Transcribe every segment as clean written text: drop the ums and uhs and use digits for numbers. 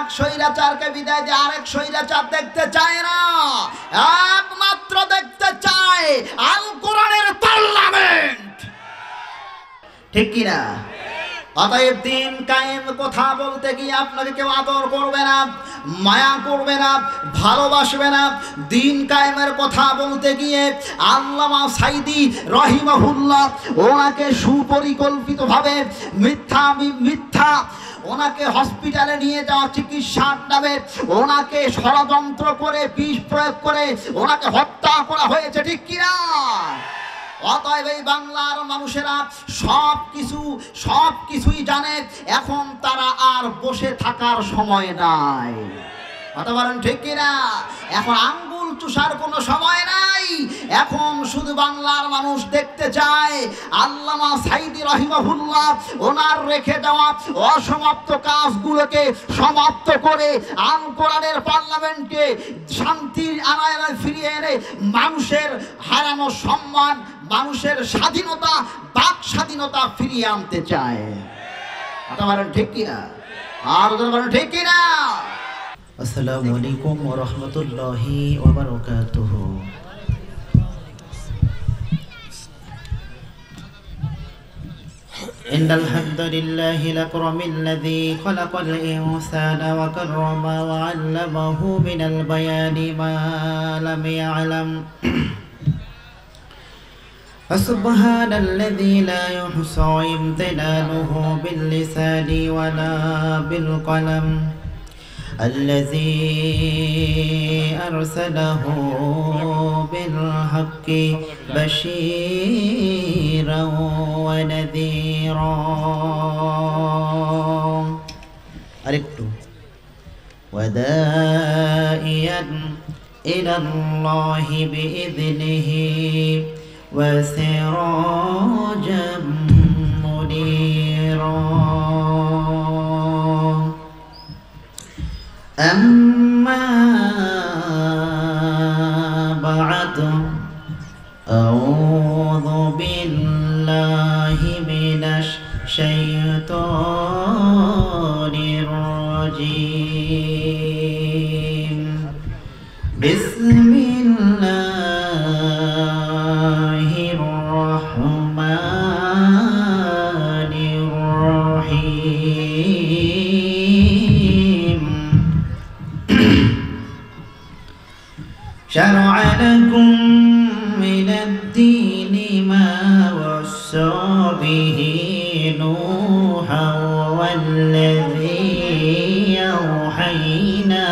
এক স্বৈরাচারকে বিদায় দিয়ে আরেক স্বৈরাচার দেখতে চায় না, একমাত্র দেখতে চায় আল কোরআনের পার্লামেন্ট। ঠিক কিনা? অতএব দিন কায়েম কথা বলতে গিয়ে আপনাকে কেউ আদর করবে না, মায়া করবে না, ভালোবাসবে না। দিন কায়েমের কথা বলতে গিয়ে আল্লামা সাইদি রহিমাহুল্লাহ ওনাকে সুপরিকল্পিতভাবে মিথ্যা ওনাকে হসপিটালে নিয়ে যাওয়া, চিকিৎসার নামে ওনাকে ষড়যন্ত্র করে বিষ প্রয়োগ করে ওনাকে হত্যা করা হয়েছে। ঠিক কিনা? অতএব এই বাংলার মানুষেরা সব কিছুই জানে। এখন তারা আর বসে থাকার সময় নাই। কথা বলেন ঠিক কিনা? এখন আঙ্গুল চুষার কোনো সময় নাই। এখন শুধু বাংলার মানুষ দেখতে চায় আল্লামা সাইদি রহিমাহুল্লাহ ওনার রেখে যাওয়া অসমাপ্ত কাজগুলোকে সমাপ্ত করে আল কোরআনের পার্লামেন্টকে শান্তির আনায় ফিরিয়ে এনে মানুষের হারানো সম্মান, মানুষের স্বাধীনতা, বাক স্বাধীনতা ফিরিয়ে আনতে চায়। কথা বলেন ঠিক কিনা? আর বলেন ঠিক কিনা? আসসালামু আলাইকুম ওয়া রাহমাতুল্লাহি ওয়া বারাকাতুহু। ইন্নাল হামদুলিল্লাহি লাকরামিল্লাযী খালাকাল ইনসানা ওয়া কাররামা ওয়া 'আল্লামাহু মিনাল বায়ানি মা লাম ইয়া'লাম। ফাসুবহানাল্লাযী লা ইহসা ইমতিনানুহু বিল লিসানি ওয়া লা বিল কলম। الذي أرسله بالحق بشيرا ونذيرا وداعيا إلى الله بإذنه وسراجا منيرا. أما بعد أعوذ بالله من الشيطان الرجيم. بسم الله الرحمن الرحيم. شرع لكم من الدين ما وصى به نوحا والذي أوحينا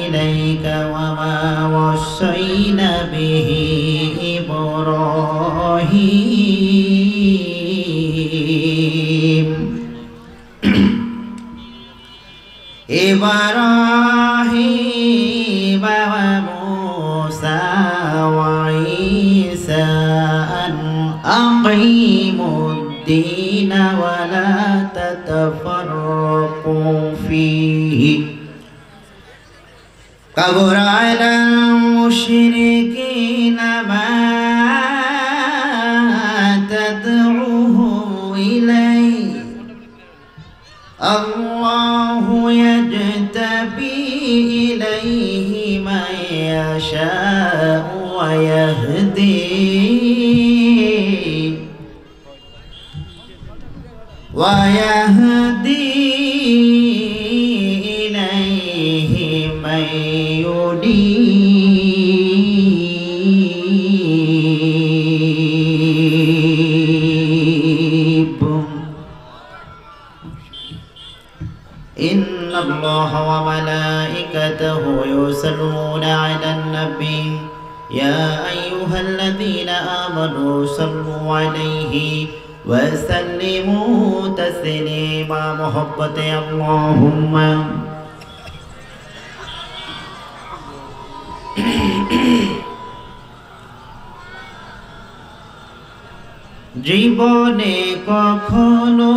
إليك وما وصينا به إبراهيم وموسى وعيسى أن أقيموا الدين ولا تتفرقوا فيه كبر على المشركين ما تدعوه إليه الله يجتبي إليه من يشاء ويهدي إليه من ينيب. إن الله وملائكته يصلون على النبي يا أيها الذين آمنوا صلوا عليه وسلموا تسليما. محبت اللهم জীবনে কখনো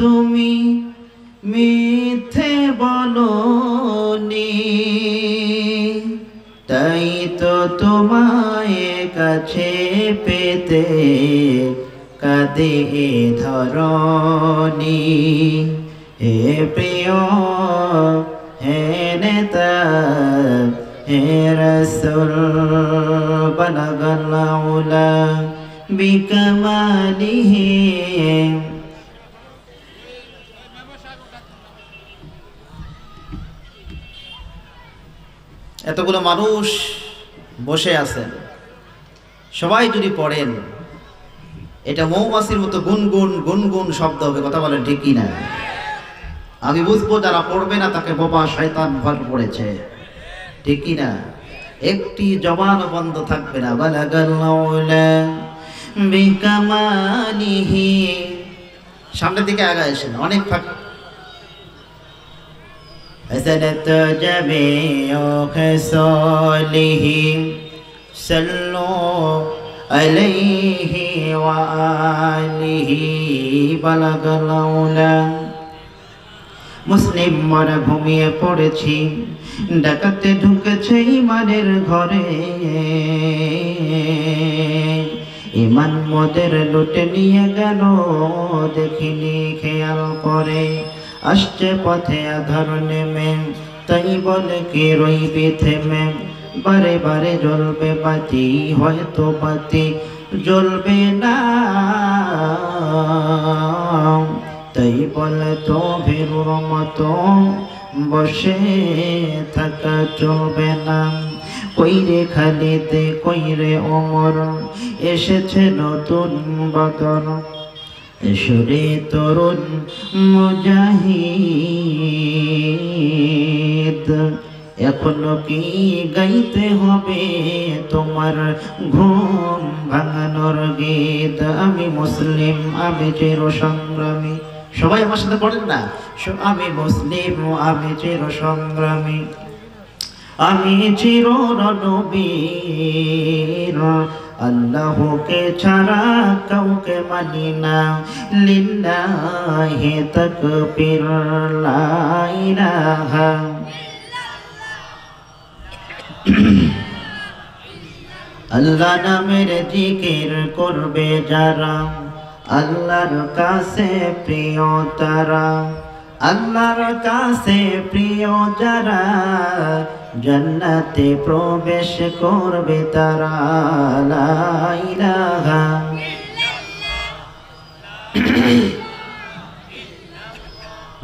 তুমি মিথ্যে বলোনি, তাই তো তোমায় কাছে পেতে কাঁদে এ ধরণী। হে প্রিয় হে নেতা হে রাসূল বালাগাল উলা বিকামালিহি। এতগুলো মানুষ বসে আছেন, সবাই যদি পড়েন এটা মৌমাছির মতো গুনগুন গুনগুন শব্দ হবে। কথা বলেন ঠিক কি না? আমি বুঝবো যারা পড়বে না তাকে বোবা শয়তান ভর পড়েছে, ঠিক কি না? একটি জবান বন্ধ থাকবে না। বালাগাল উলা বিকামালিহি। সামনের দিকে আগায় এসেন, অনেক ফাঁক। حسنت جميع خصاله صلوا عليه وآله بلغ العلا। মুসলিম মরা ঘুমিয়ে পড়েছি, ডাকাতে ঢুকেছে ইমানের ঘরে। ইমান মোদের লুটে নিয়ে গেল, দেখিনি খেয়াল করে। আসছে পথে আধার নেমে, তাই বলে কি রইবি থেমে। বারে বারে জ্বলবে বাতি, হয়তো বাতি জ্বলবে না। তাই বলে তো ভীরুর মতো বসে থাকা চলবে না। কইরে খালিদে কইরে ওমর, এসেছে নতুন বদর। এসরে তরুণ মুজাহিদ, এখনো কি গাইতে হবে তোমার ঘুম ভাঙানোর গীত? আমি মুসলিম আমি চির সংগ্রামী। সবাই আমার সাথে পড়েন না, আমি মুসলিম আমি চির সংগ্রামী। আমি চির রণবীর, আল্লাহকে ছাড়া কাউকে মানি না। লিল্লাহি তাকবীর, লা ইলাহা। আল্লাহ নামের জিকির করবে যারা, আল্লাহর কাছে প্রিয় তারা। আল্লাহর কাছে প্রিয় যারা, জান্নাতে প্রবেশ করবে তারা। লা ইলাহা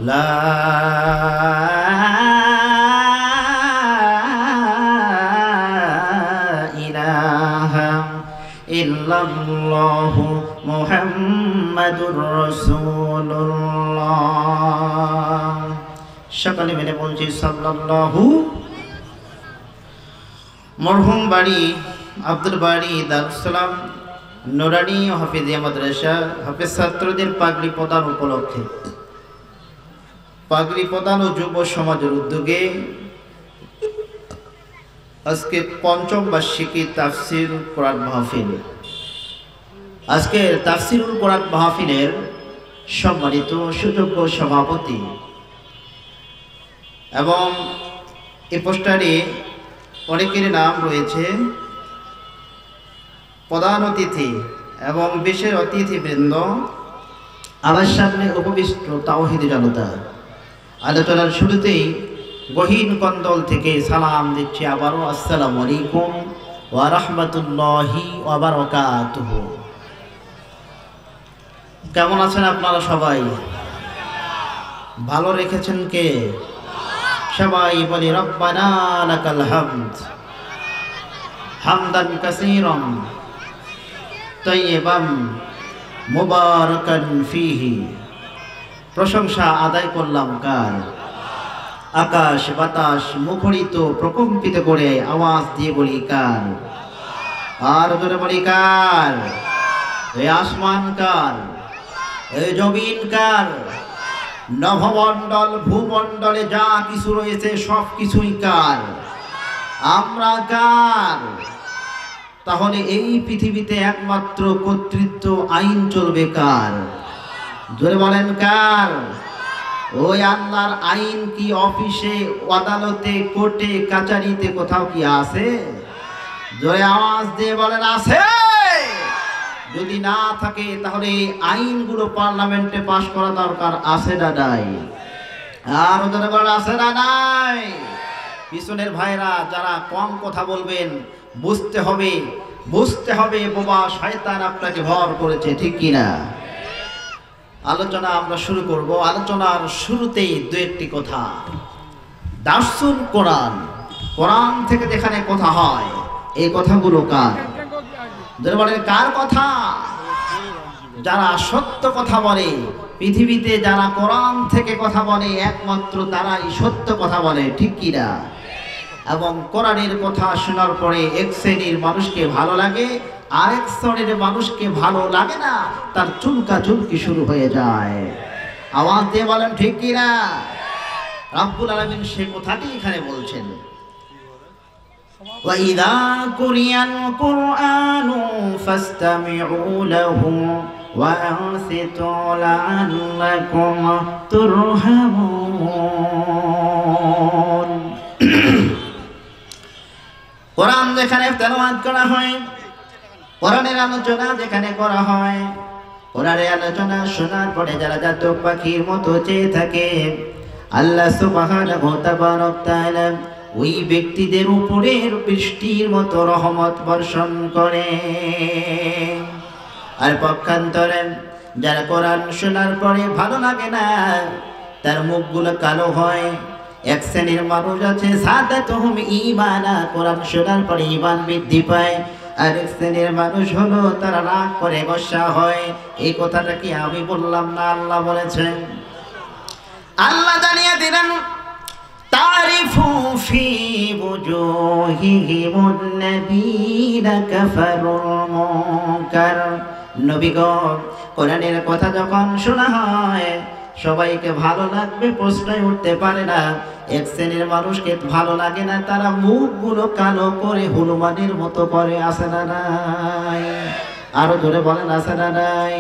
লা ইলাহা ইল্লাল্লাহু মুহাম্মাদুর রাসূলুল্লাহ। সকালে মিলে বলছি সাল্লাল্লাহু। মরহুম বাড়ি আব্দুল বাড়ি দারুস সালাম নুরানি হাফিজিয়া মাদ্রাসা হাফেজ ছাত্রদের পাগড়ি প্রদান উপলক্ষে, পাগড়ি প্রদান ও যুব সমাজের উদ্যোগে আজকে পঞ্চম বার্ষিকী তাফসিরুল কোরআন মাহফিল। আজকের তাফসিরুল কোরআন মাহফিলের সম্মানিত সুযোগ্য সভাপতি এবং এই পোস্টারে অনেকের নাম রয়েছে, প্রধান অতিথি এবং বিশেষ অতিথিবৃন্দ, আমার সামনে উপবিষ্ট তাওহীদি জনতা। আলোচনার শুরুতেই গহীন কন্দল থেকে সালাম দিচ্ছি আবারও, আসসালামু আলাইকুম ওয়া রাহমাতুল্লাহি ওয়া বারাকাতুহু। কেমন আছেন আপনারা সবাই? ভালো রেখেছেন কে? সবাই বলি রব্বানা লাকাল হামদ হামদান কাসীরান তাইয়্যিবান মুবারাকান ফীহি। প্রশংসা আদায় করলাম কার? আকাশ বাতাস মুখরিত প্রকম্পিত করে আওয়াজ দিয়ে বলি কার? আর জোরে বলি কার? এই আসমান কার? এই জমিন কার? নভমণ্ডল ভূমণ্ডলে যা কিছু রয়েছে সব কিছুই কার? আমরা কার? তাহলে এই পৃথিবীতে একমাত্র কর্তৃত্ব আইন চলবে কার? জোরে বলেন কার? ওই আল্লাহর আইন কি অফিসে আদালতে কোর্টে কাচারিতে কোথাও কি আছে? জোরে আওয়াজ দিয়ে বলেন আছে। যদি না থাকে তাহলে আইনগুলো পার্লামেন্টে পাশ করা দরকার, আছে না নাই? আর ওদের বলেন আছে না নাই? পিছনের ভাইরা যারা কম কথা বলবেন, বুঝতে হবে বোবা শয়তান আপনাকে ভর করেছে, ঠিক কিনা? আলোচনা আমরা শুরু করব। আলোচনার শুরুতেই দু একটি কথা। দার্সুল কোরআন, কোরআন থেকে যেখানে কথা হয়, এই কথাগুলো কার? যারা বলেন কার কথা? যারা সত্য কথা বলে, পৃথিবীতে যারা কোরআন থেকে কথা বলে একমাত্র তারাই সত্য কথা বলে, ঠিক কিনা? এবং কোরআনের কথা শোনার পরে এক শ্রেণীর মানুষকে ভালো লাগে, আরেক শ্রেণীর মানুষকে ভালো লাগে না, তার চুলকি শুরু হয়ে যায়। আওয়াজ দিয়ে বলেন ঠিক কিনা? রব্বুল আলামিন সে কথাটি এখানে বলছেন, وَإِذَا قُرِئَ الْقُرْآنُ فَاسْتَمِعُوا لَهُ وَأَنصِتُوا لَعَلَّكُمْ تُرْحَمُونَ। কোরআন যেখানে তেলাওয়াত করা হয়, কোরআনের আলোচনা যেখানে করা হয়, কোরআনের আলোচনা শোনার পরে যারা জাতক পাখির মতো চেয়ে থাকে, আল্লাহ সুবহানাহু ওয়া তাআলা ওই ব্যক্তিদের উপরে বৃষ্টির মতো রহমত বর্ষণ করে। আর পক্ষান্তরে যারা কোরআন শোনার পরে ভালো লাগে না, তার মুখগুলো কালো হয়। এক শ্রেণীর মানুষ আছে সাদাতুহুম ঈমানা, কোরআন শোনার পরে ঈমান বৃদ্ধি পায়। আর এক শ্রেণীর মানুষ হলো তারা রাগ করে গোসা হয়। এই কথাটা কি আমি বললাম না, আল্লাহ বলেছেন? আল্লাহ জানিয়ে দিলেন, তারিফু ফি বুজুহিহিমুল্লাযীনা কাফারুল মুনকার। নবী গো, কোরআনের কথা যখন শোনা হয় সবাইকে ভালো লাগবে প্রশ্নই উঠতে পারে না। এক শ্রেণীর মানুষকে ভালো লাগে না, তারা মুখগুলো কালো করে হনুমানের মতো করে, আছে না নাই? আরো জোরে বলেন আছে না নাই?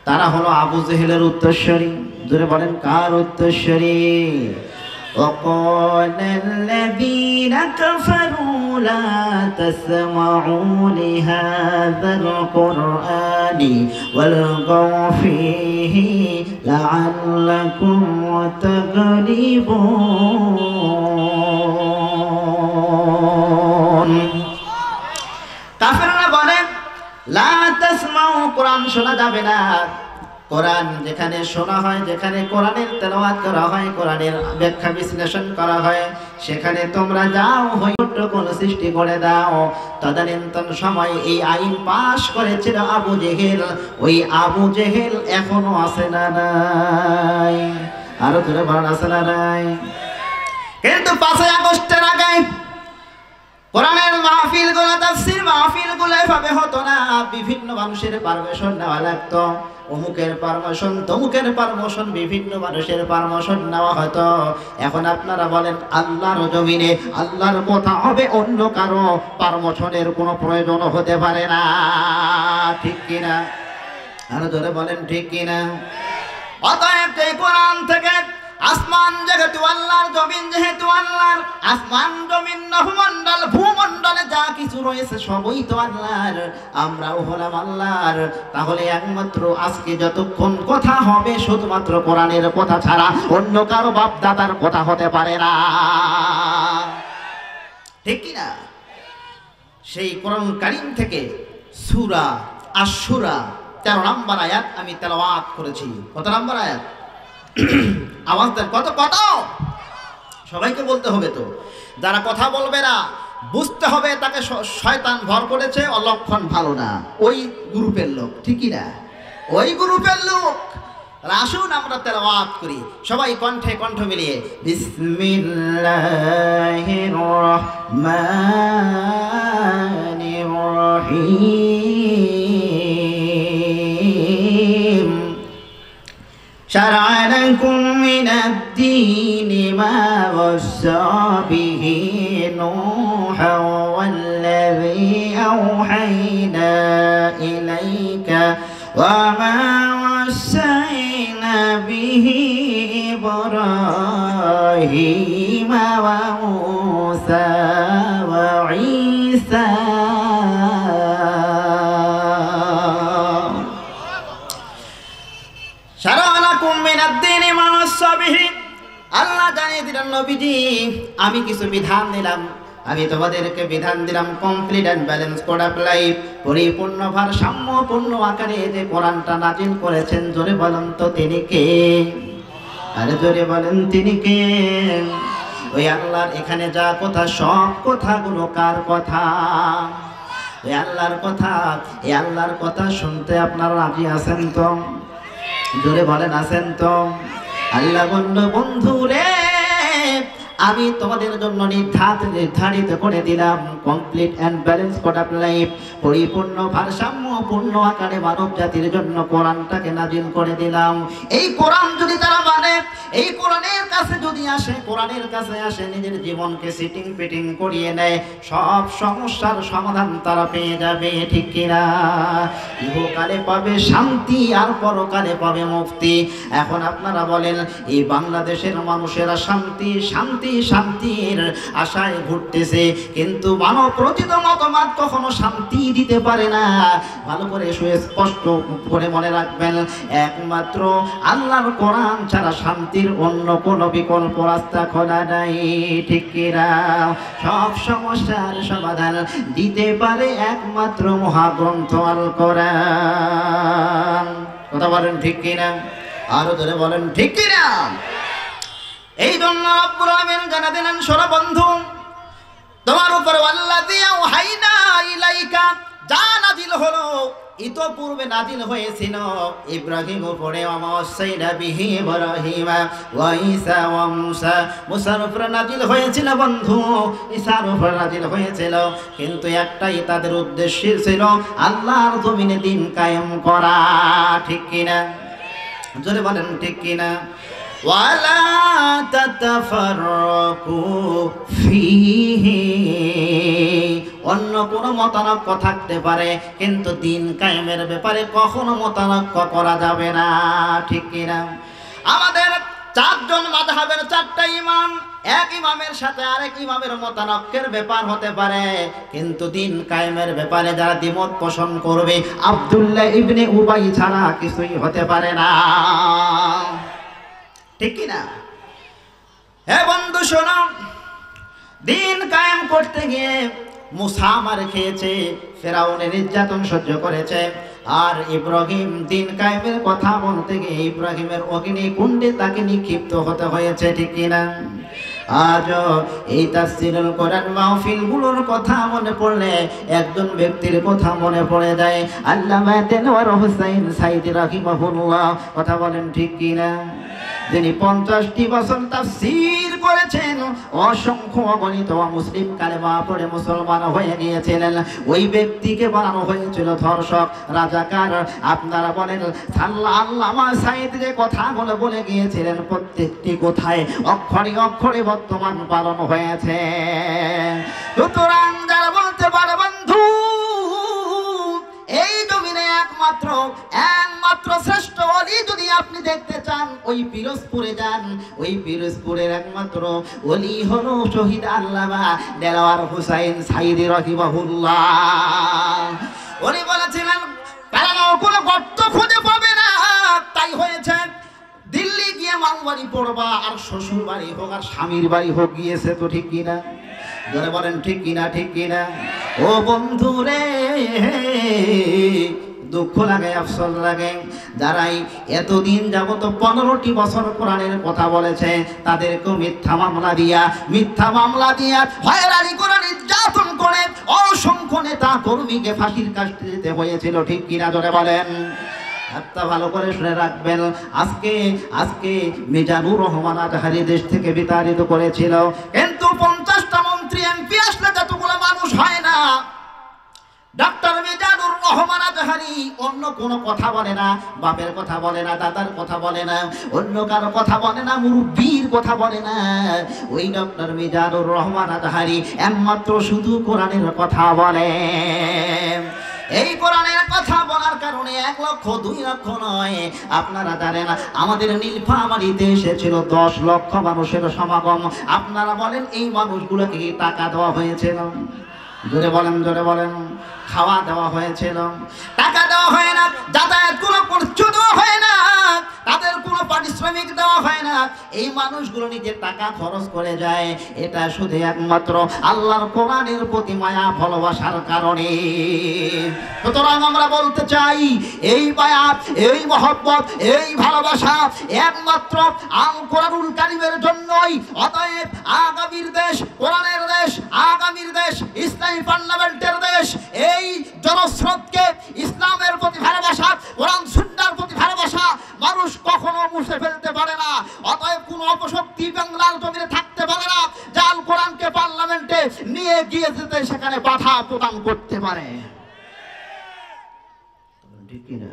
তারা হলো আবু জেহেলের উত্তরসূরি। জোরে বলেন কার উত্তরসূরি? وقال الذين كفروا لا تسمعوا لهذا القرآن والغوا فيه لعلكم تغلبون। কাফেররা বলে লা তাসমাউ, কোরআন শোনা যাবে না। কোরআন যেখানে শোনা হয়, যেখানে কোরআনের তেলাওয়াত করা হয়, কোরআনের ব্যাখ্যা বিশ্লেষণ করা হয়, সেখানে তোমরা যাও হট্টগোল সৃষ্টি করে দাও। তদানীন্তন সময় এই আইন পাশ করেছিল আবু জেহেল। ওই আবু জেহেল এখনো আছে না নাই? আরো ধরে বলেন আছে না নাই? কিন্তু 5 আগস্টের আগে কোরআনের মাহফিলগুলো, তাফসীর মাহফিলগুলো এভাবে হতো না। বিভিন্ন মানুষের পারমিশন নেওয়া লাগতো, অমুকের পারমিশন, তমুকের পারমিশন, বিভিন্ন মানুষের পারমিশন নেওয়া হতো। এখন আপনারা বলেন আল্লাহর জমিনে আল্লাহর কথা হবে, অন্য কারো পারমিশনের কোনো প্রয়োজন হতে পারে না, ঠিক কিনা? আরো জোরে বলেন ঠিক কিনা? অতএব এই কোরআন থেকে আসমান যেহেতু আল্লাহর, জমিন যেহেতু আল্লাহর, আসমান জমিন নভমণ্ডল ভূমণ্ডলে যা কিছু রয়েছে সবই তো আল্লাহর, আমরাও হলাম আল্লাহর। তাহলে একমাত্র আজকে যতক্ষণ কথা হবে শুধুমাত্র কোরআনের কথা ছাড়া অন্য কারো বাপ দাদার কথা হতে পারে না, ঠিক কিনা? সেই কোরআন কারীম থেকে সূরা আশ-শূরা 13 নম্বর আয়াত আমি তেলাওয়াত করেছি। কত নম্বর আয়াত? আওয়াজ দেন, কত কত? সবাইকে বলতে হবে তো। যারা কথা বলবে না, বুঝতে হবে তাকে শয়তান ভর করেছে, অলক্ষণ ভালো না, ওই গ্রুপের লোক, ঠিকই না? ওই গ্রুপের লোক। আসুন আমরা তেলাওয়াত করি সবাই কণ্ঠে কণ্ঠ মিলিয়ে। বিসমিল্লাহির রহমানির রহিম। شرع لكم من الدين ما وصى به نوحا والذي أوحينا إليك وما وصينا به إبراهيم وموسى وعيسى হিসাব। শারা'লাকুম মিনাদ-দীনি মা ওয়াসা বিহি, আল্লাহ জানিয়ে দিলেন নবীজি আমি কিছু বিধান দিলাম, আমি তোমাদেরকে বিধান দিলাম complete and balance code of life, পরিপূর্ণ ভারসাম্যপূর্ণ আকারে যে কোরআনটা নাজিল করেছেন, জোরে বলেন তো তিনি কে? আরে জোরে বলেন তিনি কে? ওই আল্লাহর এখানে যা কথা সব কথাগুলো কার কথা? ওই আল্লাহর কথা। এই আল্লাহর কথা শুনতে আপনারা রাজি আছেন তো? জোরে বলেন আছেন তো? আল্লাহ বলল বন্ধু রে আমি তোমাদের জন্য নির্ধারিত করে দিলাম complete and balance code of life, পরিপূর্ণ ভারসাম্যপূর্ণ আকারে মানব জাতির জন্য কোরআনটাকে নাজিল করে দিলাম। এই কোরআন যদি তারা মানে, এই কোরআনের কাছে যদি আসে, কোরআনের কাছে আসে নিজের জীবনকে সিটিং পিটিং করিয়ে নেয়, সব সমস্যার সমাধান তারা পেয়ে যাবে, ঠিক কিনা? ইহকালে পাবে শান্তি আর পরকালে পাবে মুক্তি। এখন আপনারা বলেন এই বাংলাদেশের মানুষেরা শান্তি শান্তি শান্তির আশায় ঘুরতেছে, কিন্তু মানব রচিত মতবাদ কখনো শান্তি দিতে পারে না। ভালো করে সুস্পষ্ট করে মনে রাখবেন, একমাত্র আল্লাহর কোরআন ছাড়া শান্তির অন্য কোনো বিকল্প রাস্তা খোলা নাই, ঠিক কিনা? সব সমস্যার সমাধান দিতে পারে একমাত্র মহাগ্রন্থ আল কোরআন। কথা বলেন ঠিক কিনা? আরো ধরে বলেন ঠিক কিনা? এই জন্য রব্বুল আলামিন জানা দিলেন শোনো বন্ধু, তোমার উপর আল্লাযী আওহাইনা ইলাইকা যা নাজিল হলো ইতোপূর্বে নাজিল হয়েছিল ইব্রাহিম উপরে, ওয়াসাইনা বিহি ইব্রাহিম ওয়া ঈসা ওয়া মূসা, মুসার উপরে নাজিল হয়েছিল বন্ধু, ঈসার উপরে নাজিল হয়েছিল, কিন্তু একটাই তাদের উদ্দেশ্য ছিল আল্লাহর জমিনে দিন কায়েম করা, ঠিক কিনা? জোরে বলেন ঠিক কিনা? ওয়ালা তাতাফাররাকু ফীহি, অন্য কোনো মতানক্য থাকতে পারে কিন্তু দিন কায়েমের ব্যাপারে কখনো মতানক্য করা যাবে না, ঠিক কিনা? আমাদের চারজন মাযহাবের চারটা ইমাম, এক ইমামের সাথে আরেক ইমামের মতানক্যের ব্যাপার হতে পারে, কিন্তু দিন কায়েমের ব্যাপারে যারা দ্বিমত পোষণ করবে আব্দুল্লাহ ইবনে উবাই ছাড়া কিছুই হতে পারে না, ঠিক কিনা? হে বন্ধু শোনো, দিন কায়েম করতে গিয়ে মুসা মার খেয়েছে, ফেরাউনের নির্যাতন সহ্য করেছে, আর ইব্রাহিম দিন কায়েমের কথা বলতে গিয়ে ইব্রাহিমের অগ্নিকুণ্ডে তাকে নিক্ষিপ্ত হতে হয়েছে, ঠিক কিনা? আজ এই তাফসীরুল কোরআন মাহফিলগুলোর কথা মনে পড়লে একজন ব্যক্তির কথা মনে পড়ে যায়, আল্লামা দেলোয়ার হোসেন সাঈদী রাহিমাহুল্লাহ। কথা বলেন ঠিক কিনা? যিনি 50টি বছর তাফসীর করেছেন, অসংখ্য অগণিত মুসলিম কালেমা পড়ে মুসলমান হয়ে গিয়েছিলেন। ওই ব্যক্তিকে বানানো হয়েছিল ধর্ষক, রাজাকার। আপনারা বলেন আল্লামা সাঈদী যে কথাগুলো বলে গিয়েছিলেন প্রত্যেকটি কথায় অক্ষরে অক্ষরে বর্তমান পালন হয়েছে। সুতরাং যারা বলতে পারে বন্ধু এই জমিনে একমাত্র শ্রেষ্ঠ ওলি যদি আপনি দেখতে চান ওই পিরোজপুরে যান, ওই পিরোজপুরের একমাত্র ওলি হলো শহীদ আল্লামা দেলোয়ার হোসেন সাঈদী রাহিমাহুল্লাহ। উনি বলেছিলেন পালানো কোনো গর্ত খুঁজে পাবে না, তাই হয়েছে দিল্লি গিয়ে মামবাড়ি পড়বা, আর শ্বশুর বাড়ি হোক আর স্বামীর বাড়ি হোক গিয়েছে, তো ঠিক কিনা? ধরে বলেন ঠিক কিনা? ঠিক কিনা? ও বন্ধু রে, দুঃখ লাগে, আফসোস লাগে, যারাই এতদিন যাবত 15টি বছর কোরআনের কথা বলেছে তাদেরকেও মিথ্যা মামলা দিয়া হয়রানি করে নির্যাতন করে অসংখ্য নেতা কর্মীকে ফাঁসির কাস্টে যেতে হয়েছিল, ঠিক কিনা? জোরে বলেন। একটা ভালো করে শুনে রাখবেন, আজকে মিজানুর রহমান আজহারি দেশ থেকে বিতাড়িত করেছিল, কিন্তু 50টা মন্ত্রী এমপি আসলে যতগুলো মানুষ হয় না, ডক্টর মিজানুর রহমান আজহারি অন্য কোনো কথা বলে না, বাপের কথা বলে না, দাদার কথা বলে না, অন্য কারো কথা বলে না, মুরব্বীর কথা বলে না। ওই ডক্টর মিজানুর রহমান আজহারি একমাত্র শুধু কোরআনের কথা বলে। এই কোরআনের কথা বলার কারণে 1 লক্ষ 2 লক্ষ নয়, আপনারা জানেন আমাদের নীলফামারীতে এসেছিল 10 লক্ষ মানুষের সমাগম। আপনারা বলেন এই মানুষগুলোকে কি টাকা দেওয়া হয়েছিল? জোরে বলেন। খাওয়া দেওয়া হয়েছিল, টাকা দেওয়া হয় না, যাতায়াত কোনো খরচ দেওয়া হয় না, তাদের কোনো পারিশ্রমিক দেওয়া হয় না। এই মানুষগুলো নিজের টাকা খরচ করে যায়, এটা শুধু একমাত্র আল্লাহর কোরআনের প্রতি মায়া ভালোবাসার কারণে। সুতরাং আমরা বলতে চাই, এই মায়া, এই মহব্বত, এই ভালোবাসা একমাত্র আল কোরআনুল কারীমের জন্যই। অতএব আগামীর দেশ কোরআনের দেশ, আগামীর দেশ ইসলামী পার্লামেন্টের দেশ। এই জনস্রোতকে ইসলামের প্রতি ভালোবাসা, কোরআন সুন্নাহর প্রতি ভালোবাসা মানুষ কখনো মুছে ফেলতে পারে না। অতএব কোন অপশক্তি বাংলার জমিনে থাকতে পারে না যা আল কোরআনকে পার্লামেন্টে নিয়ে গিয়ে যেতে সেখানে বাধা প্রদান করতে পারে। ঠিক কি না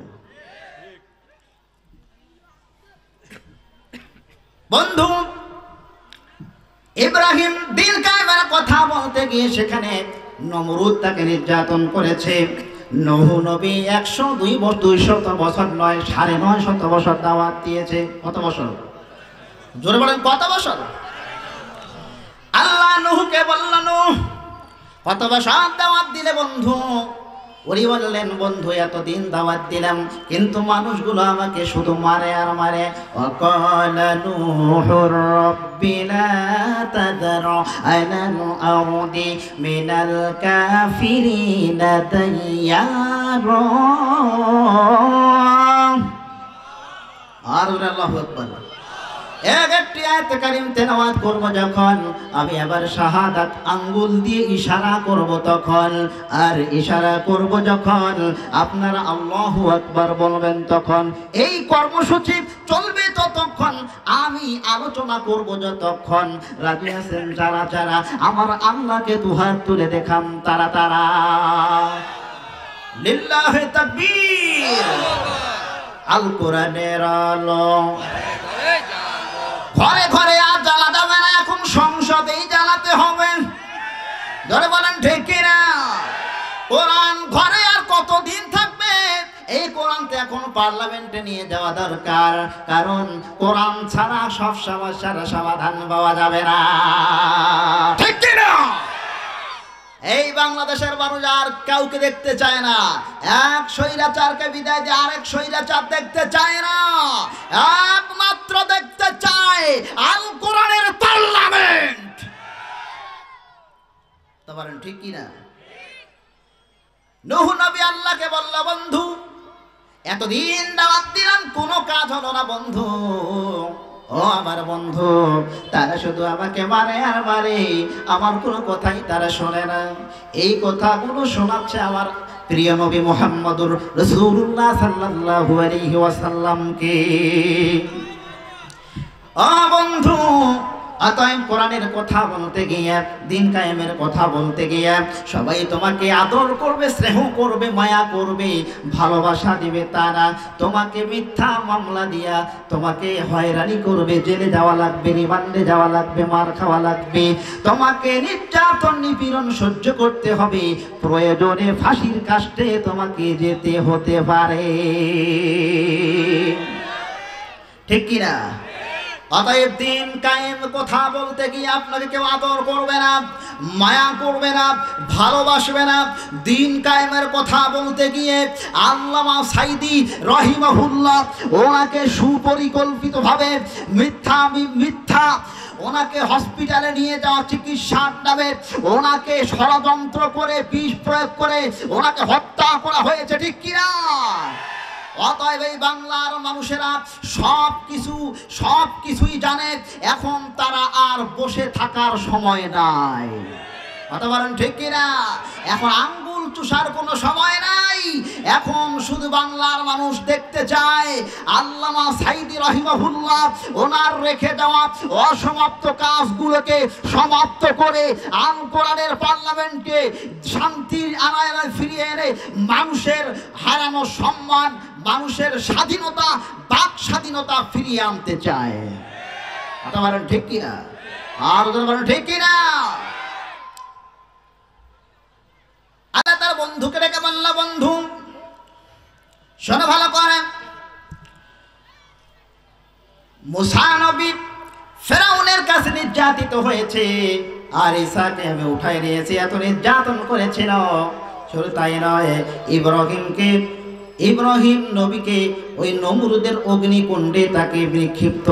বন্ধু? ইব্রাহিম দিন কায়েমের কথা বলতে গিয়ে সেখানে নমরুদ তাকে নির্যাতন করেছে। নূহ নবী 102 বছর নয়, 950 বছর দাওয়াত দিয়েছে। কত বছর? জোরে বলেন, কত বছর? আল্লাহ নূহকে বললেন, নূহ কত বছর দাওয়াত দিলে বন্ধু? উনি বললেন, বন্ধু এতদিন দাওয়াত দিলাম কিন্তু মানুষগুলো আমাকে শুধু মারে আর মারে। ওয়াকালা নূহুর রাব্বি লা তাযর আলাল আরদি মিনাল কাফিরিনা দাইয়ারা। আর আল্লাহু আকবার। একটি আয়াত কারীম তেলাওয়াত করব যখন, আমি আবার শাহাদাত আঙ্গুল দিয়ে ইশারা করব তখন, আর ইশারা করব যখন আপনারা আল্লাহু আকবার বলবেন তখন। এই কর্মসূচি চলবে ততক্ষণ, আমি আলোচনা করব যতক্ষণ। রাজি আছেন যারা যারা আমার আল্লাহকে দুহাত তুলে দেখান তারা তারা। লিল্লাহি তাকবীর। আল কোরআনের আলো ঘরে ঘরে আর জ্বালা যাবে না, এখন সংসদেই জ্বালাতে হবে। ধরে বলেন ঠিক কিনা? কোরআন ঘরে আর কতদিন থাকবে? এই কোরআনকে এখন পার্লামেন্টে নিয়ে যাওয়া দরকার, কারণ কোরআন ছাড়া সব সমস্যার সমাধান পাওয়া যাবে না। ঠিক কিনা? এই বাংলাদেশের মানুষ আর কাউকে দেখতে চায় না। এক স্বৈরাচারকে বিদায় দিয়ে আরেক স্বৈরাচার দেখতে চায় না, একমাত্র দেখতে চায় আল কোরআনের পার্লামেন্ট। তো বলেন ঠিক কিনা? নূহ নবী আল্লাহকে বলল, বন্ধু এতদিন দাওয়াত দিলাম কোনো কাজ হলো না বন্ধু। ও আমার বন্ধু, তারা শুধু আমাকে মারে আর মারে, আমার কোনো কথাই তারা শোনে না। এই কথাগুলো শোনাচ্ছে আমার প্রিয় নবী মুহাম্মদুর রাসূলুল্লাহ সাল্লাল্লাহু আলাইহি ওয়াসাল্লামকে। ও বন্ধু, অতএব কোরআনের কথা বলতে গিয়ে, দিন কায়েমের কথা বলতে গিয়ে সবাই তোমাকে আদর করবে, স্নেহ করবে, মায়া করবে, ভালোবাসা দিবে। তারা তোমাকে মিথ্যা মামলা দিয়া তোমাকে হয়রানি করবে, জেলে যাওয়া লাগবে, রিমান্ডে যাওয়া লাগবে, মার খাওয়া লাগবে, তোমাকে নির্যাতন নিপীড়ন সহ্য করতে হবে, প্রয়োজনে ফাঁসির কাস্টে তোমাকে যেতে হতে পারে। ঠিক কিনা? অতএব দিন কায়েম কথা বলতে গিয়ে আপনাকে কেউ আদর করবে না, মায়া করবে না, ভালোবাসবে না। দিন কায়েমের কথা বলতে গিয়ে আল্লামা সাইদি রহিমাহুল্লাহ ওনাকে সুপরিকল্পিতভাবে মিথ্যা ওনাকে হসপিটালে নিয়ে যাওয়া, চিকিৎসার নামে ওনাকে ষড়যন্ত্র করে, বিষ প্রয়োগ করে ওনাকে হত্যা করা হয়েছে। ঠিক কিনা? অতএব এই বাংলার মানুষেরা সব কিছুই জানে, এখন তারা আর বসে থাকার সময় নাই। কথা বলেন ঠিক কিনা? এখন আঙ্গুল চুষার কোনো সময় নাই। এখন শুধু বাংলার মানুষ দেখতে চায় আল্লামা সাইদি রহিমাহুল্লাহ ওনার রেখে যাওয়া অসমাপ্ত কাজগুলোকে সমাপ্ত করে আল কোরআনের পার্লামেন্টে শান্তির আনায় ফিরিয়ে এনে মানুষের হারানো সম্মান, মানুষের স্বাধীনতা, বাক স্বাধীনতা ফিরিয়ে আনতে চায়। কথা বলেন ঠিক কিনা? আর বলেন ঠিক কিনা? আল্লাহ তার বন্ধুকে ডেকে বলল, বন্ধু শোনো ভালো করে, মুসা নবী ফেরাউনের কাছে নির্যাতিত হয়েছে, আর ঈসাকে আমি উঠাই নিয়েছি, এত নির্যাতন করেছিল। শুধু তাই নয়, ইব্রাহিম নবীকে ওই নমরুদের অগ্নিকুণ্ডে তাকে বিক্ষিপ্ত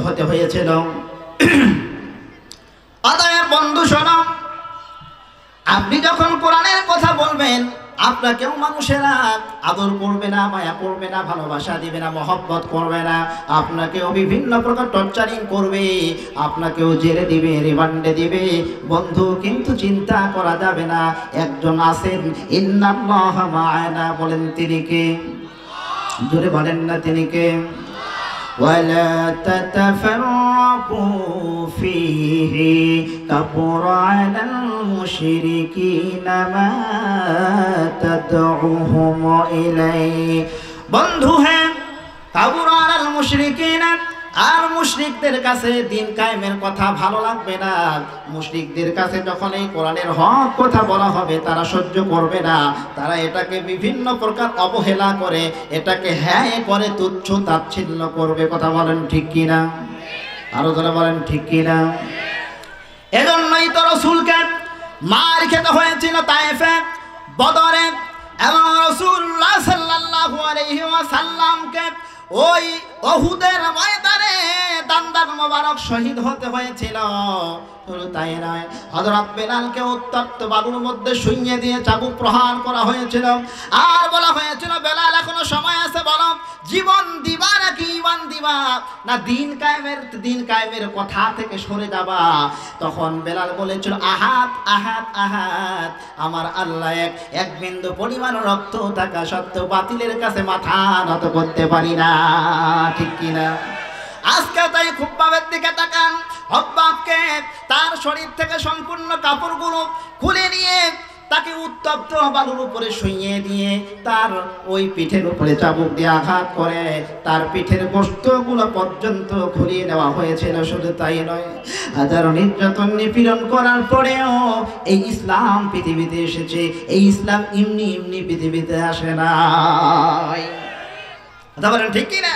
হতে হয়েছিল। অতএব বন্ধু শোনো, আপনি যখন কোরআনের কথা বলবেন, আপনাকেও মানুষেরা আদর করবে না, মায়া করবে না, ভালোবাসা দিবে না, মহব্বত করবে না, আপনাকেও বিভিন্ন প্রকার টর্চারিং করবে, আপনাকেও জেলে দিবে, রিমান্ডে দিবে। বন্ধু কিন্তু চিন্তা করা যাবে না, একজন আছেন, ইন্নাল্লাহা মা'ানা, বলেন তিনি কে? জোরে বলেন না তিনি কে? ولا تتفرقوا فيه كبر على المشركين ما تدعوهم إليه। বন্ধু হ্যাঁ, কাবুর আলাল মুশরিকিন, আর মুশরিকদের কাছে দিন কায়েমের কথা ভালো লাগবে না। মুশরিকদের কাছে যখন এই কোরআনের হক কথা বলা হবে, তারা সহ্য করবে না, তারা এটাকে বিভিন্ন প্রকার অবহেলা করে, এটাকে হ্যাঁ করে তুচ্ছ তাচ্ছিল্য করবে। কথা বলেন ঠিক কিনা? আরো যারা বলেন ঠিক কিনা? এজন্যই তো রাসূলকে মার খেতে হয়েছিল তায়েফে, বদরে, এবং রাসূলুল্লাহ সাল্লাল্লাহু আলাইহি ওয়াসাল্লামকে ওই উহুদের ময়দানে দান্দার মোবারক শহীদ হতে হয়েছিল। তাই নয়, হযরত বেলালকে উত্তপ্ত বালুর মধ্যে শুইয়ে দিয়ে চাবুক প্রহার করা হয়েছিল, আর বলা হয়েছিল, বেলাল এখনো সময় আছে, বলো জীবন দিবা নাকি ঈমান দিবা, না দিন কায়েমের কথা থেকে সরে যাবা। তখন বেলাল বলেছিল, আহাত আহাত আহাত, আমার আল্লাহ এক বিন্দু পরিমাণ রক্ত থাকা সত্ত্বেও বাতিলের কাছে মাথা নত করতে পারি না। ঠিক কিনা? আজকে তাই খুব্বাবের দিকে তাকান, হব্বাবকে তার শরীর থেকে সম্পূর্ণ কাপড়গুলো খুলে নিয়ে তাকে উত্তপ্ত বালুর উপরে শুইয়ে দিয়ে তার ওই পিঠের উপরে চাবুক দিয়ে আঘাত করে তার পিঠের গোশতগুলো পর্যন্ত খুলিয়ে নেওয়া হয়েছিল। শুধু তাই নয়, হাজারো নির্যাতন নিপীড়ন করার পরেও এই ইসলাম পৃথিবীতে এসেছে। এই ইসলাম এমনি পৃথিবীতে আসে না। কথা বলেন ঠিক কিনা?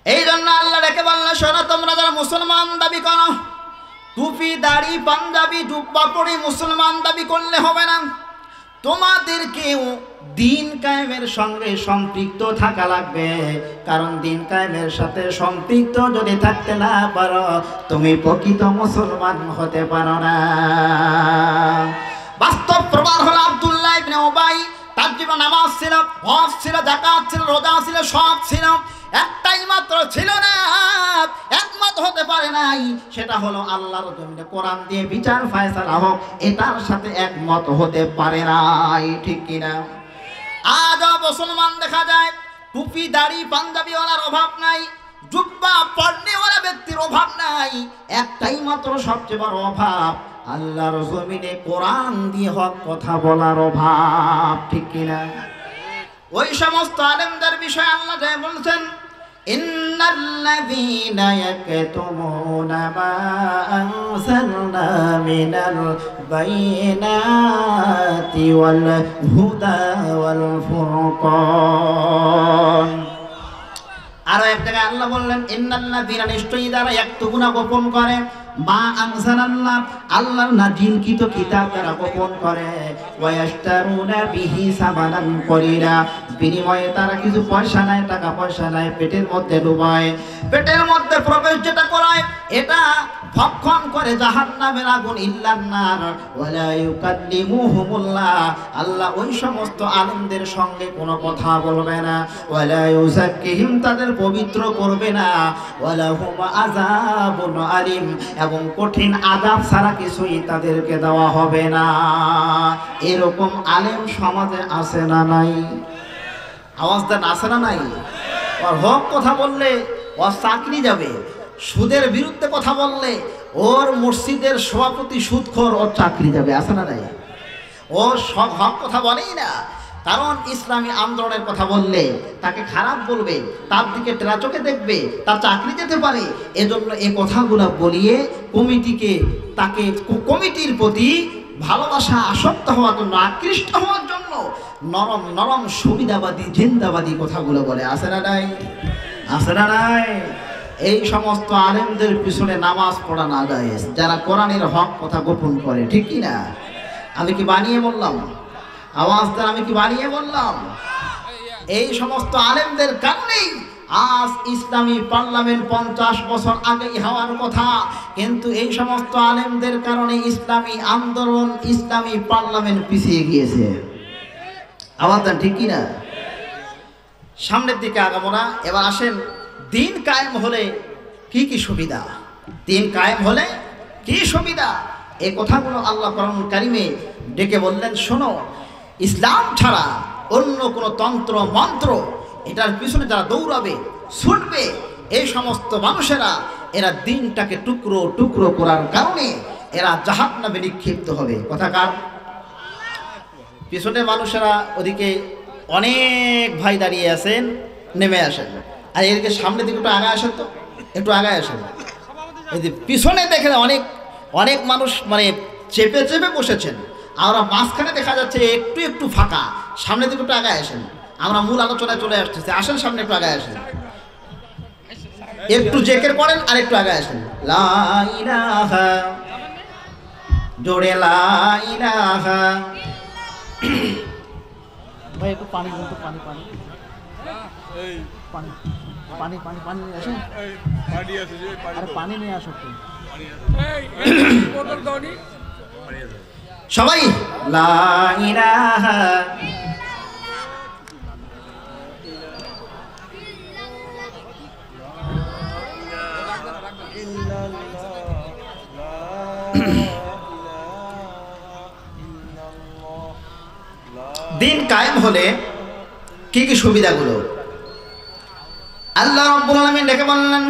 এই জন্য আল্লাহ রেখে বললেন, শোনো, তোমরা যারা মুসলমান দাবি করো, টুপি দাড়ি পাঞ্জাবি জুব্বা পরে মুসলমান দাবি করলে হবে না, তোমাদেরকেও দিন কায়েমের সঙ্গে সম্পৃক্ত থাকা লাগবে। কারণ দিন কায়েমের সাথে সম্পৃক্ত যদি থাকতে না পারো, তুমি প্রকৃত মুসলমান হতে পারো না। বাস্তব প্রমাণ হলো আব্দুল্লাহ ইবনে উবাই, তার জীবনে নামাজ ছিল, হজ ছিল, যাকাত ছিল, রোজা ছিল, সব ছিল, একটাই মাত্র ছিল না, একমত হতে পারে নাই, সেটা হলো আল্লাহর জমিনে কোরআন দিয়ে বিচার ফয়সালা হোক, এটার সাথে একমত হতে পারে নাই। ঠিক কিনা? আজও মুসলমান দেখা যায় টুপি দাড়ি পাঞ্জাবিওয়ালার অভাব নাই, জুব্বা পরনেওয়ালা ব্যক্তির অভাব নাই, একটাই মাত্র সবচেয়ে বড় অভাব, আল্লাহর জমিনে কোরআন দিয়ে হক কথা বলার অভাব। ঠিক কিনা? ওই সমস্ত আলেমদের বিষয়ে আল্লাহ যা বলছেন, ইন্নাল্লাযীনা ইয়াকতুমুনা মা আনজালনা মিনাল বাইয়িনাতি ওয়াল হুদা ওয়াল ফুরকান। আরো এক জায়গায় আল্লাহ বললেন, ইন্নাল্লাযীনা, নিশ্চয়ই যারা ইয়াকতুমুনা গোপন করে, মা আনজালাল্লাহ, আল্লাহর নাজিলকৃত কিতাব তারা গোপন করে, ওয়ায়াশতারুনা বিহি সামানান কলিলা, বিনিময়ে তারা কিছু পয়সা নেয়, টাকা পয়সা নেয়, পেটের মধ্যে ডুবায়, পেটের মধ্যে প্রবেশ যেটা করায় এটা ভক্ষণ করে জাহান্নামের আগুন, ইল্লান নার ওয়ালা ইউকাল্লিমুহুমুল্লাহ, আল্লাহ ওই সমস্ত আলেমদের সঙ্গে কোনো কথা বলবে না, ওয়ালা ইউযাক্কিহিম, তাদের পবিত্র করবে না, ওয়ালা হুম আযাবুন আলিম, এবং কঠিন আযাব ছাড়া কিছুই তাদেরকে দেওয়া হবে না। এরকম আলেম সমাজে আছে না নাই? আওয়াজ দেন, আছে না নাই? ওর হক কথা বললে ওর চাকরি যাবে, সুদের বিরুদ্ধে কথা বললে ওর মসজিদের সভাপতি সুদখোর, ওর চাকরি যাবে, আছে না নাই? ও সব হক কথা বলেই না, কারণ ইসলামী আন্দোলনের কথা বললে তাকে খারাপ বলবে, তার দিকে টেরা চোখে দেখবে, তার চাকরি যেতে পারে। এজন্য এই কথাগুলো বলিয়ে তাকে কমিটির প্রতি ভালোবাসা আসক্ত হওয়ার জন্য, আকৃষ্ট হওয়ার জন্য নরম নরম সুবিধাবাদী জিন্দাবাদী কথাগুলো বলে। আছে না নাই? আছে না নাই? এই সমস্ত আলেমদের পিছনে নামাজ পড়া না জায়েজ, যারা কোরআনের হক কথা গোপন করে, ঠিক কি না? আমি কি বানিয়ে বললাম? আওয়াজ দেন, আমি কি বানিয়ে বললাম? এই সমস্ত আলেমদের কারণেই আজ ইসলামী পার্লামেন্ট 50 বছর আগেই হওয়ার কথা, কিন্তু এই সমস্ত আলেমদের কারণে ইসলামী আন্দোলন, ইসলামী পার্লামেন্ট পিছিয়ে গিয়েছে। আওয়াজ দেন, ঠিক কি না? সামনের দিকে আগাবো না। এবার আসেন, দিন কায়েম হলে কি কি সুবিধা, দিন কায়েম হলে কি সুবিধা, এই কথাগুলো আল্লাহ কোরআন কারিমে ডেকে বললেন, শোনো, ইসলাম ছাড়া অন্য কোনো তন্ত্র মন্ত্র এটার পিছনে যারা দৌড়াবে, ছুটবে, এই সমস্ত মানুষেরা এরা দিনটাকে টুকরো টুকরো করার কারণে এরা জাহান্নামে নিক্ষিপ্ত হবে। কথাকার পিছনে মানুষেরা ওদিকে অনেক ভাই দাঁড়িয়ে আছেন, নেমে আসেন। আর এদিকে সামনের দিকে একটু আগে আসেন, তো একটু আগে আসেন। এই যে পিছনে দেখে অনেক অনেক মানুষ মানে চেপে চেপে বসেছেন, আমরা মাঝখানে দেখা যাচ্ছে একটু একটু ফাঁকা। সামনের দিকে একটু আগে আসেন, আমরা মূল আলোচনায় চলে আসতেছি। আসেন, সামনে একটু আগে আসেন, একটু জেকের করেন আর একটু আগে আসেন। লা ইলাহা, জোরে লা ইলাহা। ভাই একটু পানি দিন তো, পানি পানি পানি পানি পানি পানি নিয়ে আসুন, আরে পানি নিয়ে আসো তো সবাই। লা ইলাহা দিন কায়েম হলে কি কি সুবিধাগুলো আল্লাহ রাব্বুল আলামিন ডেকে বললেন,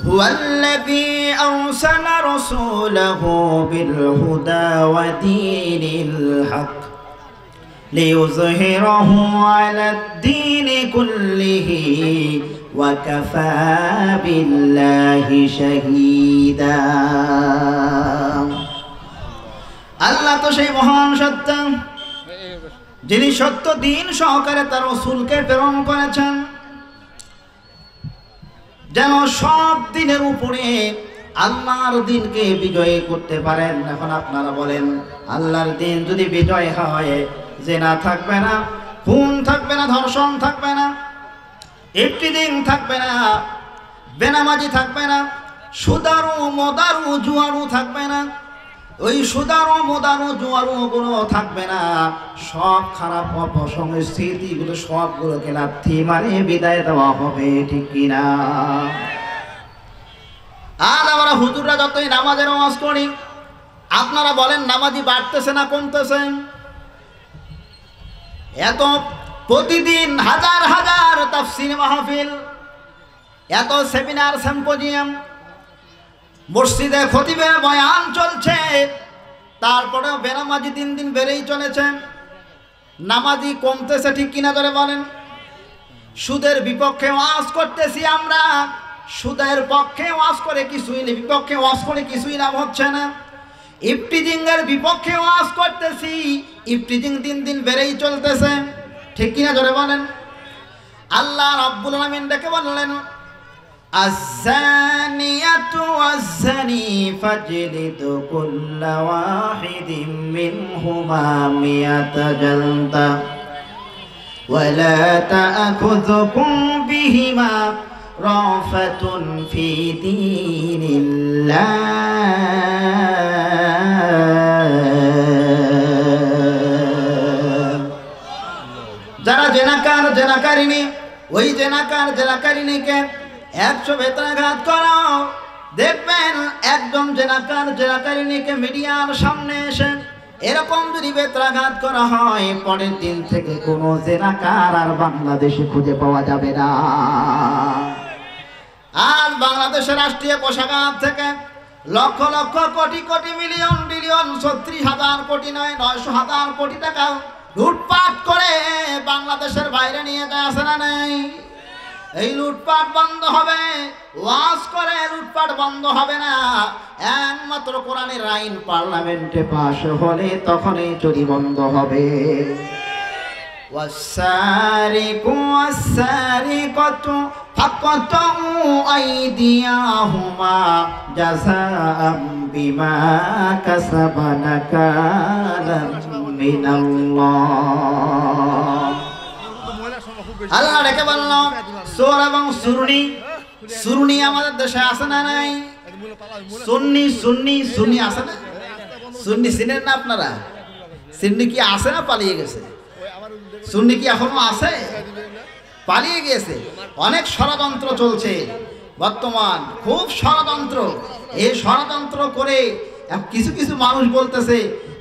হুয়াল্লাযী আরসালা রাসূলাহু বিল হুদা ওয়া দীনিল হক লিইয়ুযহিরাহু আলাদ দীনি কুল্লিহি ওয়া কাফা বিল্লাহি শাহীদা। আল্লাহ তো সেই মহান সত্য, যিনি সত্য দিন সহকারে তার রাসূলকে প্রেরণ করেছেন, যেন সব দিনের উপরে আল্লাহর দিনকে বিজয় করতে পারেন। এখন আপনারা বলেন, আল্লাহর দিন যদি বিজয় হয়, জিনা থাকবে না, খুন থাকবে না, ধর্ষণ থাকবে না, ইফতিজিং থাকবে না, বেনামাজি থাকবে না, সুদারু মদারু জুয়ারু থাকবে না, ওই সুদারু মদারু জুয়ারু গুলো থাকবে না, সব খারাপ অপসংস্কৃতিগুলো সবগুলোকে লাথি মারে বিদায় দেওয়া হবে, ঠিক কিনা? আর আমরা হুজুররা যতই নামাজের ওয়াজ করি, আপনারা বলেন নামাজি বাড়তেছে না কমতেছে? এত প্রতিদিন হাজার হাজার তাফসীর মাহফিল, এত সেমিনার সিম্পোজিয়াম, মসজিদে খতিবের বয়ান চলছে, তারপরেও বেনামাজি দিন দিন বেড়েই চলেছে। নামাজি কমতেছে, ঠিক কিনা ধরে বলেন? সুদের বিপক্ষে ওয়াজ করতেছি আমরা, সুদের পক্ষে ওয়াজ করে কিছুই নেই, বিপক্ষে ওয়াজ করে কিছুই লাভ হচ্ছে না। ইফতিজিং এর বিপক্ষে ওয়াজ করতেছি, ইফতিজিং দিন দিন বেড়েই চলতেছে, ঠিক কিনা ধরে বলেন? আল্লাহ রাব্বুল আলামিন ডেকে বললেন, আয-যানিয়াতু ওয়াজ-যানি ফাজলিদু কুল্লা ওয়াহিদিম মিনহুমা মিয়াতা জালদা ওয়া লা তা'খুযুকুম বিহিমা রাফাতুন ফি দীনিল্লাহ। যারা জেনাকার জেনাকারিনী, ওই জেনাকার জেনাকারিনীকে 100 বেত্রাঘাত করো, দেখবেন একজন জেনাকার জেনাকারিনীকে মিডিয়ার সামনে এসে এরকম যদি বেত্রাঘাত করা হয়, পরের দিন থেকে কোনো জেনাকার আর বাংলাদেশে খুঁজে পাওয়া যাবে না। আর বাংলাদেশের রাষ্ট্রীয় কোষাগার থেকে লক্ষ লক্ষ কোটি কোটি মিলিয়ন বিলিয়ন 36,000 কোটি নয় 900,000 কোটি টাকা লুটপাট করে বাংলাদেশের বাইরে নিয়ে যায়, আসে না নেই? এই লুটপাট বন্ধ হবে, ওয়াজ করে লুটপাট বন্ধ হবে না। একমাত্র কোরআনের আইন পার্লামেন্টে পাশ হলে তখনই চুরি বন্ধ হবে। ওয়াসারিকু ওয়াসারিকাতু ফাকতাউ আইদিয়াহুমা জাযাআম বিমা কাসাবা নাকালাম মিনাল্লাহ। আল্লাহ ডেকে বলল সোর এবং সুরনি। সুরনি আমাদের দেশে আছে না নাই? সুন্নি সুন্নি সুন্নি আছে না? সুন্নি চিনেন না আপনারা? সুন্নি কি আছে না পালিয়ে গেছে? সুন্নি কি এখনো আছে? পালিয়ে গিয়েছে। অনেক ষড়যন্ত্র চলছে বর্তমান, খুব ষড়যন্ত্র। এই ষড়যন্ত্র করে কিছু কিছু মানুষ বলতেছে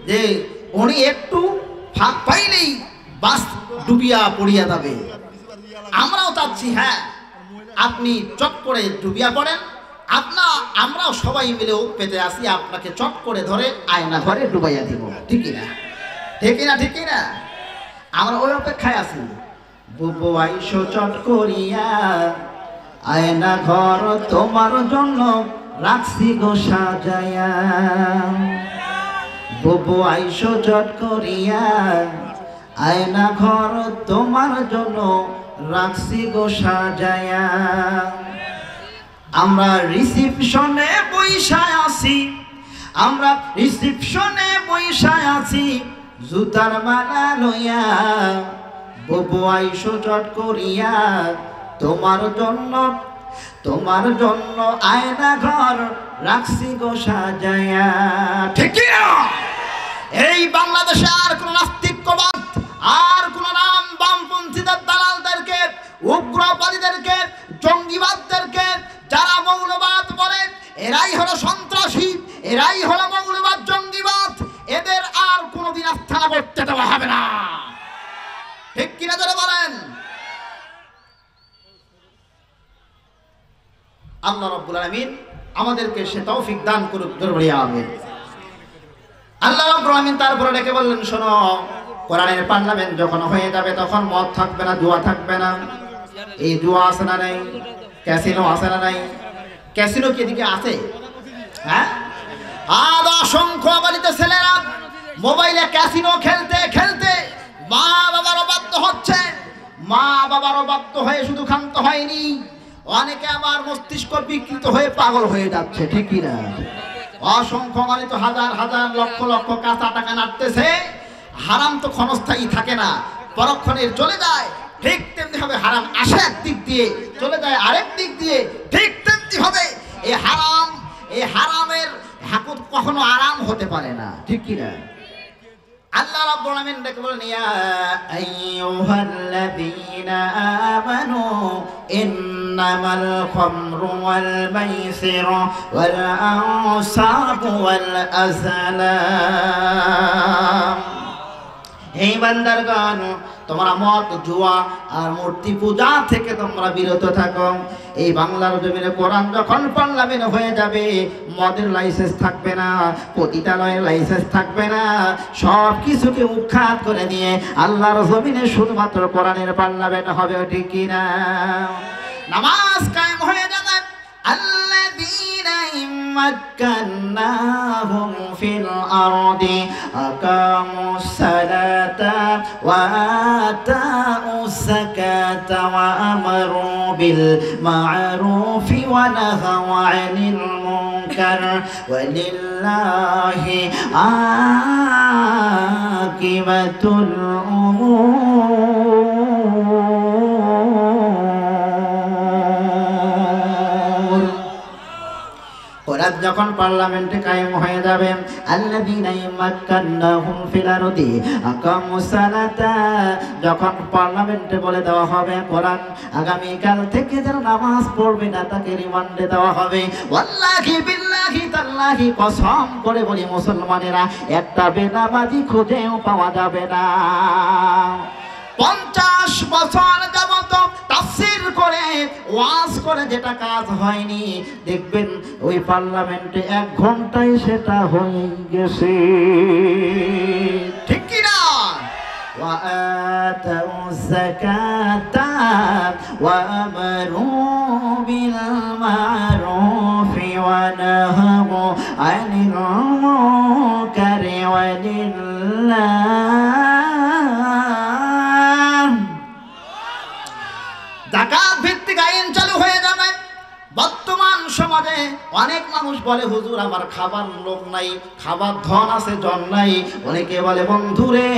যে উনি একটু ফাঁক পাইলেই বাস ডুবিয়া পড়িয়া যাবে। আমরাও চাচ্ছি হ্যাঁ আপনি চট করে ডুবিয়া পড়েন, আমরাও সবাই মিলে ও পেতে আসি, আপনাকে চট করে ধরে আয়না ঘরে ডুবাইয়া দিব। ঠিকই না? ঠিকই না? ঠিকই না? আমরা ওই অপেক্ষায় আছি। বুবু আইসো চট করিয়া, আয়না ঘর তোমার জন্য রাখছি গো সাজায়া। বুবু আইসো চট করিয়া, আয়না ঘর তোমার জন্য রাখছি গো সাজায়া। আমরা রিসিপশনে বইসায় আছি, আমরা রিসিপশনে বইসায় আছি জুতার মালা লইয়া। বুবু আইসো চট করিয়া, তোমার জন্য আয়না ঘর রাখছি গো সাজায়া। ঠিক না? এই বাংলাদেশে আর কোন নাস্তিকবাদ, আর কোন নাম বামপন্থীদের দালালদেরকে, উগ্রবাদীদেরকে, জঙ্গিবাদদেরকে, যারা মৌলবাদ বলে এরাই হলো সন্ত্রাসী, এরাই হলো মৌলবাদ জঙ্গিবাদ, এদের আর কোনোদিন আস্থানা করতে দেওয়া হবে না। ঠিক কিনা যারা বলেন? আল্লাহ রাব্বুল আলামিন আমাদেরকে সে তৌফিক দান করুক। দরবারে আমিন। আল্লাহ রাব্বুল আলামিন তারপরে ডেকে বললেন, শোনো, কোরআনের পার্লামেন্ট যখন হয়ে যাবে তখন মদ থাকবে না, জুয়া থাকবে না। এই জুয়া আছে না নাই? ক্যাসিনো আছে না নাই? ক্যাসিনো কি এদিকে আছে? হ্যাঁ, আর অসংখ্য বাড়িতে ছেলেরা মোবাইলে ক্যাসিনো খেলতে খেলতে মা বাবারও বাধ্য হচ্ছে। মা বাবারও বাধ্য হয়ে শুধু ক্ষান্ত হয়নি, অনেকে আবার মস্তিষ্ক বিকৃত হয়ে পাগল হয়ে যাচ্ছে। ঠিক কি না? অসংখ্য মানে তো হাজার হাজার লক্ষ লক্ষ কাঁচা টাকা নাড়তেছে। হারাম তো ক্ষণস্থায়ী থাকে না, পরক্ষণের চলে যায়। ঠিক তেমনি ভাবে হারাম আসে এক দিক দিয়ে, চলে যায় আরেক দিক দিয়ে। ঠিক তেমনি ভাবে এই হারামের হাকুত কখনো আরাম হতে পারে না। ঠিক কি না? আল্লাহ রাব্বুল আলামিন ডেকে বলেন, ইয়া আইয়ুহাল্লাযীনা আমানু ইন্নামাল খামরু ওয়াল মাইসিরু ওয়াল আনসাবু ওয়াল আযলাম। হে বান্দারগণ, তোমরা মদ, জুয়া আর মূর্তি পূজা থেকে তোমরা বিরত থাকো। এই বাংলার জমিনে কোরআন যখন পার্লামেন্ট হয়ে যাবে, মদের লাইসেন্স থাকবে না, পতিতালয়ের লাইসেন্স থাকবে না, সব কিছুকে উৎখাত করে দিয়ে আল্লাহর জমিনে শুধুমাত্র কোরআনের পার্লামেন্ট হবে। ঠিক কি না? নামাজ কায়েম হয়ে যাবে। আল্লাযীনা ইম্মাক্কান্নাহুম ফিল আরদি আকামুস সালাতা ওয়া আতাউস যাকাতা ওয়া আমারু বিল মা'রুফি ওয়া নাহাউ আনিল মুনকার ওয়া লিল্লাহি আকিবাতুল উমুর। কোরআন যখন পার্লামেন্টে কায়েম হয়ে যাবে, আল্লাযীনা ইম্মাক্কান্নাহুম ফিল আরদি আকামুস সালাতা, যখন পার্লামেন্টে বলে দেওয়া হবে কোরআন আগামীকাল থেকে যারা নামাজ পড়বে না তাকে রিমান্ডে দেওয়া হবে। ওয়াল্লাহি বিল্লাহি তাল্লাহি, কসম করে বলি মুসলমানেরা, একটা বেনামাজি খুঁজেও পাওয়া যাবে না। 50 বছর যাবত তাফসীর করে ওয়াজ করে যেটা কাজ হয়নি, দেখবেন ওই পার্লামেন্টে 1 ঘন্টায় সেটা হয়ে গেছে। ঠিক কি না? ওয়া আতাউজ যাকাতা ওয়া আমারু বিল মা'রুফি ওয়া নাহাউ আনিল মুনকারি ওয়া লিল্লাহি বর্তমান সমাজে অনেক মানুষ বলে হুজুর আমার খাবার লোক নাই, খাবার ধন আছে জন নাই। অনেকে বলে বন্ধুরে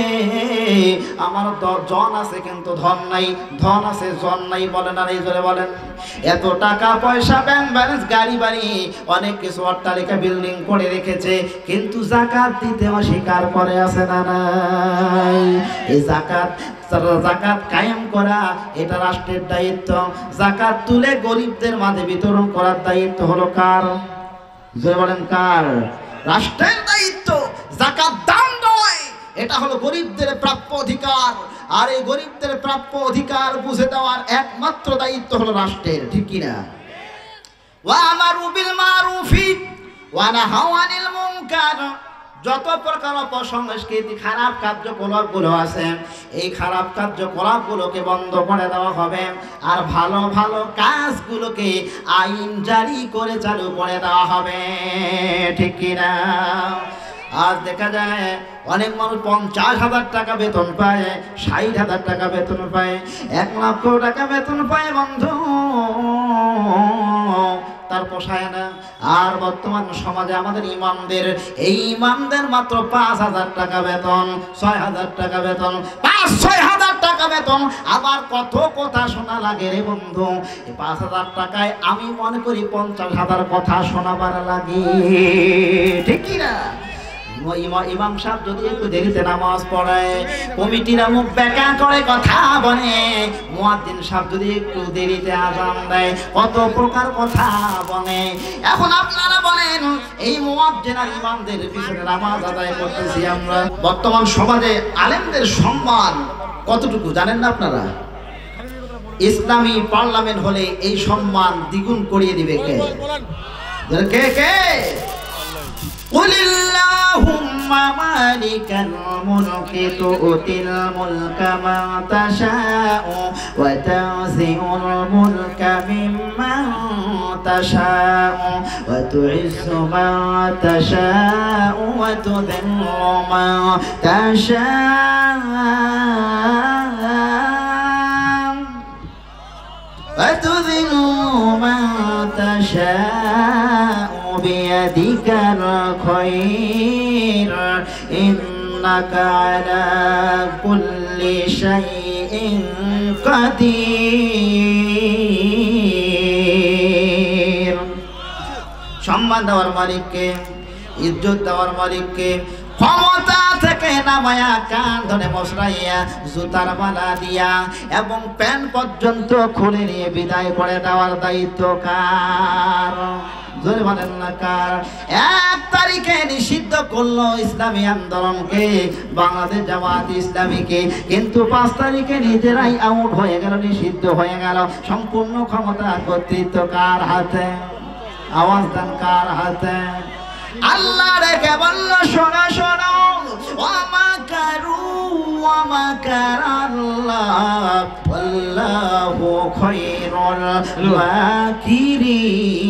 আমার জন আছে কিন্তু ধন নাই, ধন আছে জন নাই। বলেন আর এই জোরে বলেন। এত টাকা পয়সা ব্যাংক ব্যালেন্স গাড়ি বাড়ি অনেক কিছু অট্টালিকা বিল্ডিং করে রেখেছে, কিন্তু যাকাত দিতে অস্বীকার করে আছে না নাই? এই যাকাত কায়েম করা এটা রাষ্ট্রের দায়িত্ব। যাকাত তুলে গরিবদের মাঝে বিতরণ করার দায়িত্ব হলো কার? জোরে বলেন কার? রাষ্ট্রের দায়িত্ব। যাকাত দান নয়, এটা হলো গরিবদের প্রাপ্য অধিকার। আর এই গরিবদের প্রাপ্য অধিকার বুঝে দেওয়ার একমাত্র দায়িত্ব হলো রাষ্ট্রের, ঠিক কিনা? ওয়া আমারু বিল মারুফি ওয়া নাহাউ আনিল মুনকার। যত প্রকার অপসংস্কৃতি খারাপ কার্যকলাপগুলো আছে, এই খারাপ কার্যকলাপগুলোকে বন্ধ করে দেওয়া হবে। আর ভালো ভালো কাজগুলোকে আইন জারি করে চালু করে দেওয়া হবে, ঠিক কিনা? আজ দেখা যায় অনেক মানুষ 50,000 টাকা বেতন পায়, 60,000 টাকা বেতন পায়, 1 লক্ষ টাকা বেতন পায় বন্ধু, তার পোষায় না। আর বর্তমান সমাজে আমাদের ইমামদের, এই ইমামদের মাত্র 5,000 টাকা বেতন, 6,000 টাকা বেতন, 5-6,000 টাকা বেতন। আবার কত কথা শোনা লাগে রে বন্ধু। এই 5,000 টাকায় আমি মনে করি 50,000 কথা শোনাবার লাগে, ঠিক কি না? ইমাম সাহেব যদি একটু দেরিতে নামাজ পড়ায়, কমিটিরা মুখ বেঁকা করে কথা বলে, মুয়াজ্জিন সাহেব যদি একটু দেরিতে আযান দেয়, কত প্রকার কথা বলে। এখন আপনারা বলেন এই মুয়াজ্জিন আর ইমামদের পিছনে নামাজ আদায় করতেছি আমরা। বর্তমান সমাজে আলেমদের সম্মান কতটুকু জানেন না আপনারা? ইসলামী পার্লামেন্ট হলে এই সম্মান দ্বিগুণ করিয়ে দিবে কে? কে কে? قل اللهم مالك الملك تؤتي الملك من تشاء وتنزع الملك ممن تشاء وتعز من تشاء وتذل من تشاء وتذل من تشاء بيدك الخير إنك على كل شيء قدير। সম্মান দেওয়ার মালিককে, ইজ্জত দেওয়ার মালিককে, ক্ষমতা থেকে নামায়া কান ধরে মশরাইয়া জুতার মালা দিয়া এবং প্যান্ট পর্যন্ত খুলে নিয়ে বিদায় করে দেওয়ার দায়িত্ব কার? জোরে বলেন না কার? 1 তারিখে নিষিদ্ধ করলো ইসলামী আন্দোলনকে, বাংলাদেশ জামাত ইসলামীকে, কিন্তু 5 তারিখে নিজেরাই আউট হয়ে গেল, নিষিদ্ধ হয়ে গেল। সম্পূর্ণ ক্ষমতা কর্তৃত্ব কার হাতে? আওয়াজ দেন কার হাতে? আল্লাহ রেখে বলল শোনা শোনো, ওয়ামাকারু ওয়ামাকারাল্লাহ ওয়াল্লাহু খায়রুল মাকিরিন।